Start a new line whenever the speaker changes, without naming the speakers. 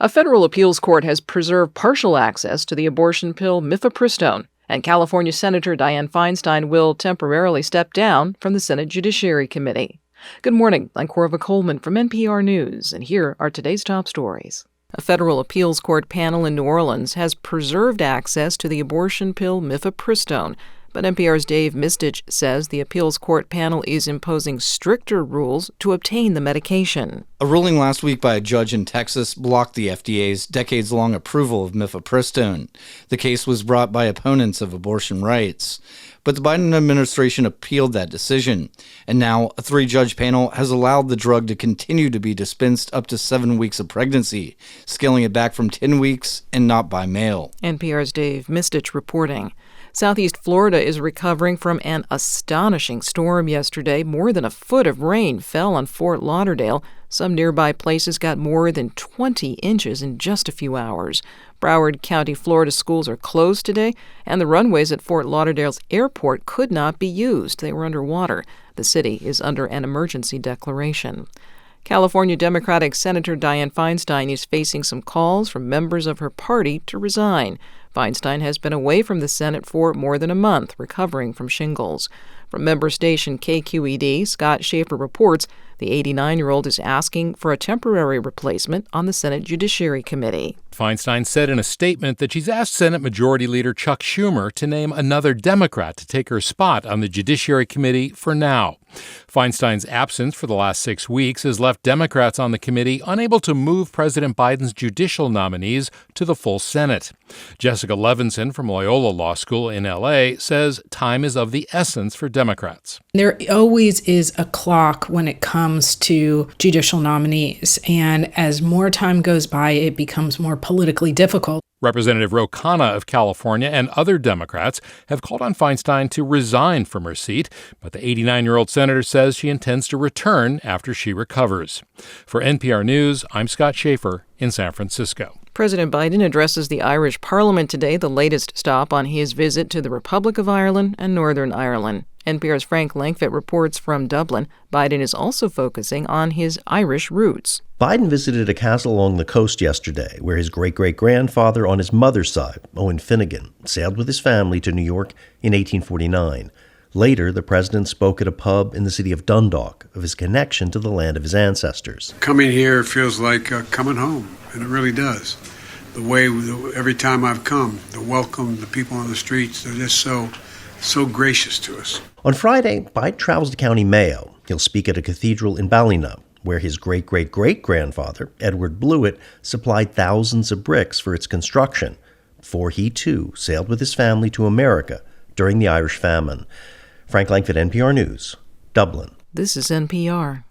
A federal appeals court has preserved partial access to the abortion pill Mifepristone, and California Senator Dianne Feinstein will temporarily step down from the Senate Judiciary Committee. Good morning, I'm Corva Coleman from NPR News, and here are today's top stories. A federal appeals court panel in New Orleans has preserved access to the abortion pill Mifepristone, but NPR's Dave Mistich says the appeals court panel is imposing stricter rules to obtain the medication.
A ruling last week by a judge in Texas blocked the FDA's decades-long approval of Mifepristone. The case was brought by opponents of abortion rights. But the Biden administration appealed that decision, and now a 3-judge panel has allowed the drug to continue to be dispensed up to 7 weeks of pregnancy, scaling it back from 10 weeks and not by mail.
NPR's Dave Mistich reporting. Southeast Florida is recovering from an astonishing storm yesterday. More than a foot of rain fell on Fort Lauderdale. Some nearby places got more than 20 inches in just a few hours. Broward County, Florida schools are closed today, and the runways at Fort Lauderdale's airport could not be used. They were underwater. The city is under an emergency declaration. California Democratic Senator Dianne Feinstein is facing some calls from members of her party to resign. Feinstein has been away from the Senate for more than a month, recovering from shingles. From member station KQED, Scott Schaefer reports the 89-year-old is asking for a temporary replacement on the Senate Judiciary Committee.
Feinstein said in a statement that she's asked Senate Majority Leader Chuck Schumer to name another Democrat to take her spot on the Judiciary Committee for now. Feinstein's absence for the last 6 weeks has left Democrats on the committee unable to move President Biden's judicial nominees to the full Senate. Jessica Levinson from Loyola Law School in L.A. says time is of the essence for Democrats.
There always is a clock when it comes to judicial nominees, and as more time goes by, it becomes more politically difficult.
Representative Ro Khanna of California and other Democrats have called on Feinstein to resign from her seat, but the 89-year-old senator says she intends to return after she recovers. For NPR News, I'm Scott Schaefer in San Francisco.
President Biden addresses the Irish Parliament today, the latest stop on his visit to the Republic of Ireland and Northern Ireland. NPR's Frank Langfitt reports from Dublin. Biden is also focusing on his Irish roots.
Biden visited a castle along the coast yesterday where his great-great-grandfather on his mother's side, Owen Finnegan, sailed with his family to New York in 1849. Later, the president spoke at a pub in the city of Dundalk of his connection to the land of his ancestors.
Coming here feels like coming home, and it really does. The way, every time I've come, the welcome, the people on the streets, they're just so gracious to us.
On Friday, Biden travels to County Mayo. He'll speak at a cathedral in Ballina, where his great-great-great-grandfather, Edward Blewett, supplied thousands of bricks for its construction, before he, too, sailed with his family to America during the Irish famine. Frank Langfitt, NPR News, Dublin.
This is NPR.